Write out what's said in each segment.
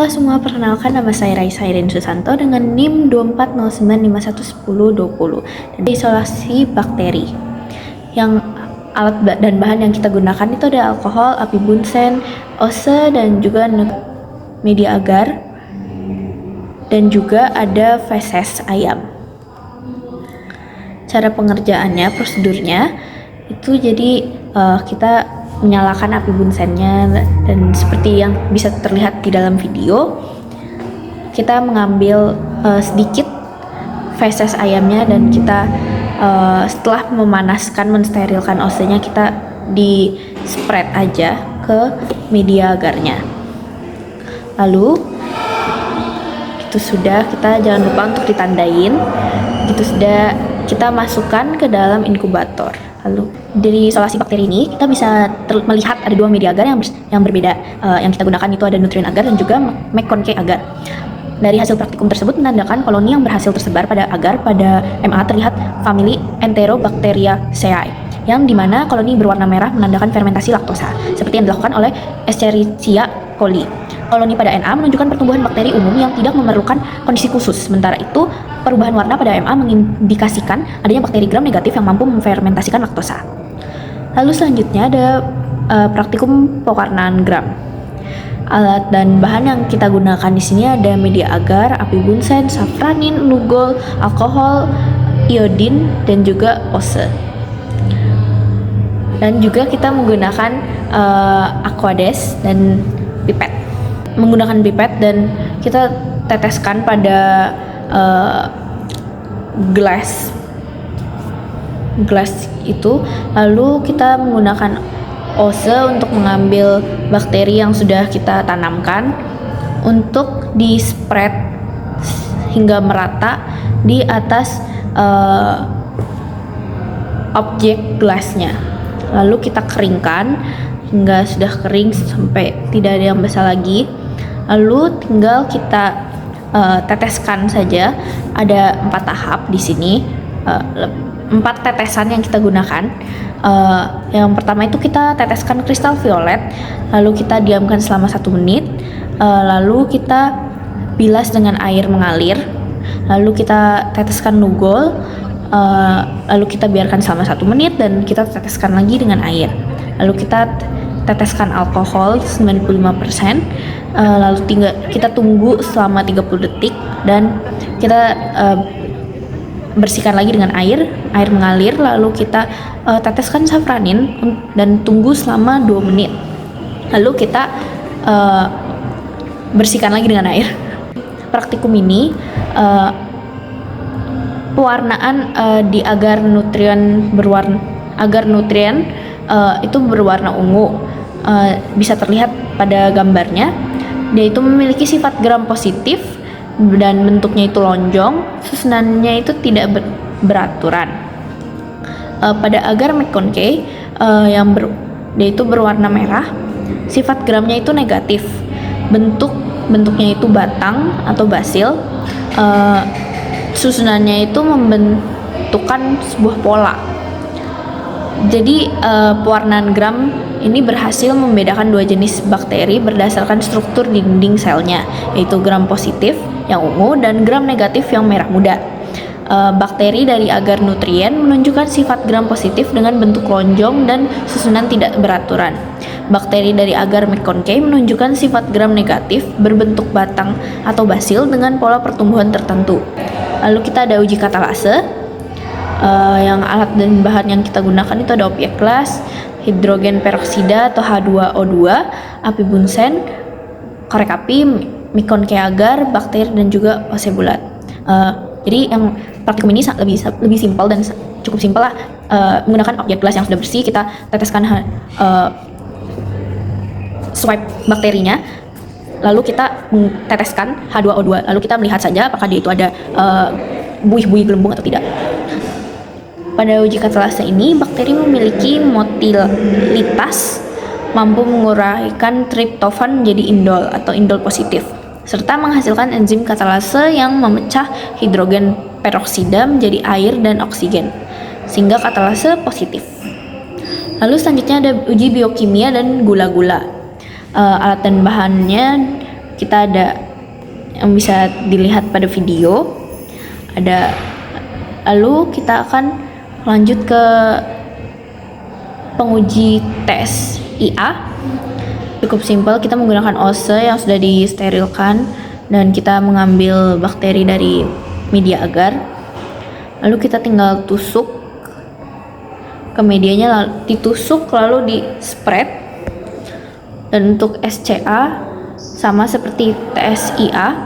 Halo semua, perkenalkan nama saya Raisa Irene Susanto dengan NIM 2409511020 dan isolasi bakteri. Yang alat dan bahan yang kita gunakan itu ada alkohol, api bunsen, ose, dan juga media agar, dan juga ada feses ayam. Cara pengerjaannya, prosedurnya itu jadi kita menyalakan api bunsennya, dan seperti yang bisa terlihat di dalam video, kita mengambil sedikit feses ayamnya dan kita setelah memanaskan, mensterilkan osenya, kita di spread aja ke media agarnya. Lalu itu sudah, kita jangan lupa untuk ditandain. Itu sudah, kita masukkan ke dalam inkubator. Lalu dari isolasi bakteri ini kita bisa melihat ada dua media agar yang berbeda. Yang kita gunakan itu ada Nutrien agar dan juga McConkey agar. Dari hasil praktikum tersebut menandakan koloni yang berhasil tersebar pada agar pada MA terlihat famili Enterobacteriaceae, yang dimana koloni berwarna merah menandakan fermentasi laktosa, seperti yang dilakukan oleh Escherichia coli. Koloni pada NA menunjukkan pertumbuhan bakteri umum yang tidak memerlukan kondisi khusus. Sementara itu, perubahan warna pada MA mengindikasikan adanya bakteri gram negatif yang mampu memfermentasikan laktosa. Lalu selanjutnya ada praktikum pewarnaan gram. Alat dan bahan yang kita gunakan di sini ada media agar, api bunsen, safranin, lugol, alkohol, iodin, dan juga ose. Dan juga kita menggunakan aquades dan pipet. Menggunakan pipet dan kita teteskan pada gelas itu, lalu kita menggunakan ose untuk mengambil bakteri yang sudah kita tanamkan untuk di spread hingga merata di atas objek gelasnya. Lalu kita keringkan hingga sudah kering sampai tidak ada yang basah lagi. Lalu tinggal kita teteskan saja. Ada 4 tahap di sini, 4 tetesan yang kita gunakan. Yang pertama itu kita teteskan kristal violet, lalu kita diamkan selama 1 menit, lalu kita bilas dengan air mengalir, lalu kita teteskan lugol, lalu kita biarkan selama 1 menit dan kita teteskan lagi dengan air, lalu kita teteskan alkohol 95%, lalu kita tunggu selama 30 detik dan kita bersihkan lagi dengan air mengalir, lalu kita teteskan safranin dan tunggu selama 2 menit, lalu kita bersihkan lagi dengan air. Praktikum ini pewarnaan di agar nutrien itu berwarna ungu, bisa terlihat pada gambarnya. Dia itu memiliki sifat gram positif dan bentuknya itu lonjong, susunannya itu tidak beraturan. Pada agar McConkey dia itu berwarna merah, sifat gramnya itu negatif, bentuknya itu batang atau basil, susunannya itu membentukkan sebuah pola. Jadi pewarnaan gram ini berhasil membedakan 2 jenis bakteri berdasarkan struktur dinding selnya, yaitu gram positif yang ungu dan gram negatif yang merah muda. Bakteri dari agar nutrien menunjukkan sifat gram positif dengan bentuk lonjong dan susunan tidak beraturan. Bakteri dari agar McConkey menunjukkan sifat gram negatif berbentuk batang atau basil dengan pola pertumbuhan tertentu. Lalu kita ada uji katalase. Yang alat dan bahan yang kita gunakan itu ada obyek gelas, hidrogen peroksida atau H2O2, api bunsen, korek api, McConkey agar, bakteri, dan juga ose bulat. Jadi yang praktikum ini lebih simpel dan cukup simpel lah. Menggunakan obyek gelas yang sudah bersih, kita teteskan swipe bakterinya, lalu kita teteskan H2O2, lalu kita melihat saja apakah dia itu ada buih-buih gelembung atau tidak. Pada uji katalase ini, bakteri memiliki motilitas, mampu menguraikan triptofan menjadi indol atau indol positif, serta menghasilkan enzim katalase yang memecah hidrogen peroksida menjadi air dan oksigen, sehingga katalase positif. Lalu selanjutnya ada uji biokimia dan gula-gula. Alat dan bahannya kita ada yang bisa dilihat pada video. Lalu kita akan lanjut ke penguji tes IA. Cukup simpel, kita menggunakan OSE yang sudah disterilkan dan kita mengambil bakteri dari media agar. Lalu kita tinggal tusuk ke medianya, ditusuk lalu di spread. Dan untuk SCA sama seperti tes IA,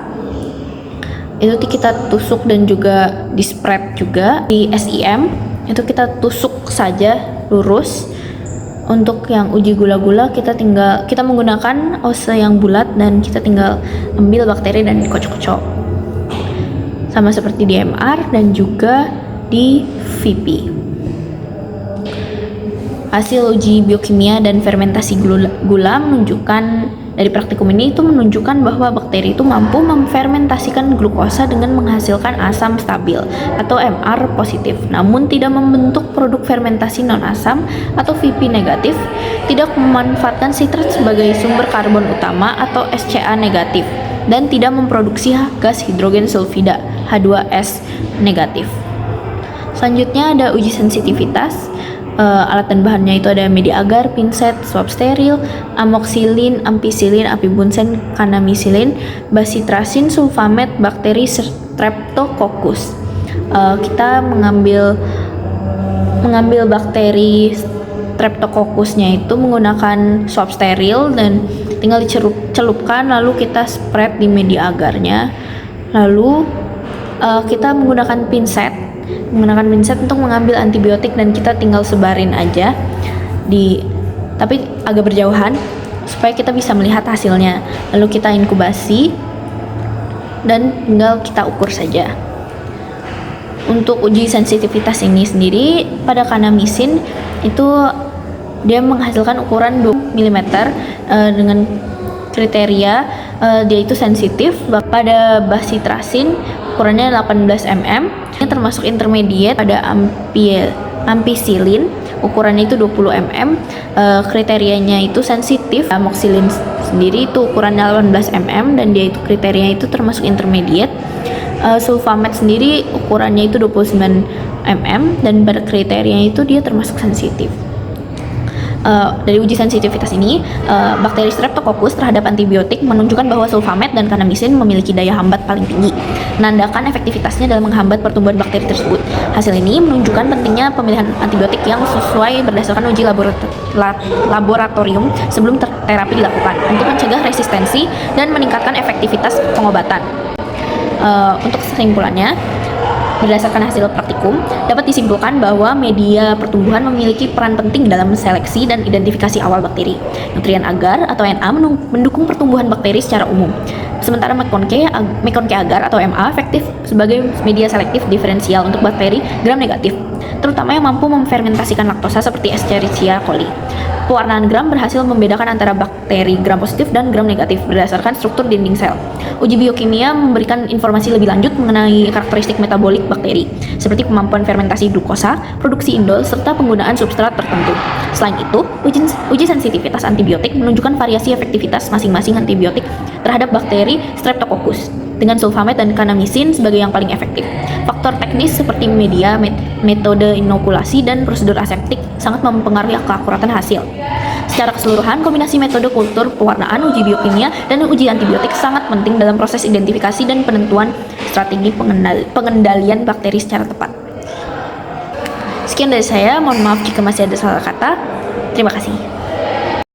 itu kita tusuk dan juga di spread juga. Di SIM itu kita tusuk saja lurus. Untuk yang uji gula-gula kita menggunakan OSE yang bulat dan kita tinggal ambil bakteri dan dikocok-kocok. Sama seperti di MR dan juga di VP. Hasil uji biokimia dan fermentasi gula menunjukkan, dari praktikum ini itu menunjukkan bahwa bakteri itu mampu memfermentasikan glukosa dengan menghasilkan asam stabil atau MR positif, namun tidak membentuk produk fermentasi non-asam atau VP negatif, tidak memanfaatkan sitrat sebagai sumber karbon utama atau SCA negatif, dan tidak memproduksi gas hidrogen sulfida H2S negatif. Selanjutnya ada uji sensitivitas. Alat dan bahannya itu ada media agar, pinset, swab steril, amoxilin, ampicillin, apibunsen, kanamisilin, basitrasin, sulfamet, bakteri Streptococcus. Kita mengambil bakteri Streptococcusnya itu menggunakan swab steril dan tinggal dicelupkan, lalu kita spread di media agarnya. Lalu kita menggunakan pinset untuk mengambil antibiotik dan kita tinggal sebarin aja tapi agak berjauhan supaya kita bisa melihat hasilnya. Lalu kita inkubasi dan tinggal kita ukur saja. Untuk uji sensitivitas ini sendiri pada kanamisin itu dia menghasilkan ukuran 2 mm dengan kriteria dia itu sensitif. Pada basitrasin ukurannya 18 mm, ini termasuk intermediate. Pada ampicillin ukurannya itu 20 mm, kriterianya itu sensitif. Amoxilin sendiri itu ukurannya 18 mm dan dia itu kriterianya itu termasuk intermediate. Sulfamet sendiri ukurannya itu 29 mm dan pada kriterianya itu dia termasuk sensitif. Dari uji sensitivitas ini, bakteri Streptococcus terhadap antibiotik menunjukkan bahwa sulfamet dan kanamisin memiliki daya hambat paling tinggi, menandakan efektivitasnya dalam menghambat pertumbuhan bakteri tersebut. Hasil ini menunjukkan pentingnya pemilihan antibiotik yang sesuai berdasarkan uji laboratorium sebelum terapi dilakukan untuk mencegah resistensi dan meningkatkan efektivitas pengobatan. Untuk kesimpulannya, berdasarkan hasil praktikum, dapat disimpulkan bahwa media pertumbuhan memiliki peran penting dalam seleksi dan identifikasi awal bakteri. Nutrien agar atau Na mendukung pertumbuhan bakteri secara umum. Sementara McConkie agar atau Ma efektif sebagai media selektif diferensial untuk bakteri gram negatif, terutama yang mampu memfermentasikan laktosa seperti Escherichia coli. Pewarnaan gram berhasil membedakan antara bakteri gram positif dan gram negatif berdasarkan struktur dinding sel. Uji biokimia memberikan informasi lebih lanjut mengenai karakteristik metabolik bakteri, seperti kemampuan fermentasi glukosa, produksi indol, serta penggunaan substrat tertentu. Selain itu, uji sensitivitas antibiotik menunjukkan variasi efektivitas masing-masing antibiotik terhadap bakteri Streptococcus, dengan sulfamet dan kanamisin sebagai yang paling efektif. Faktor teknis seperti media, metode inokulasi, dan prosedur aseptik sangat mempengaruhi keakuratan hasil. Secara keseluruhan, kombinasi metode kultur, pewarnaan, uji biokimia, dan uji antibiotik sangat penting dalam proses identifikasi dan penentuan strategi pengendalian bakteri secara tepat. Sekian dari saya, mohon maaf jika masih ada salah kata. Terima kasih.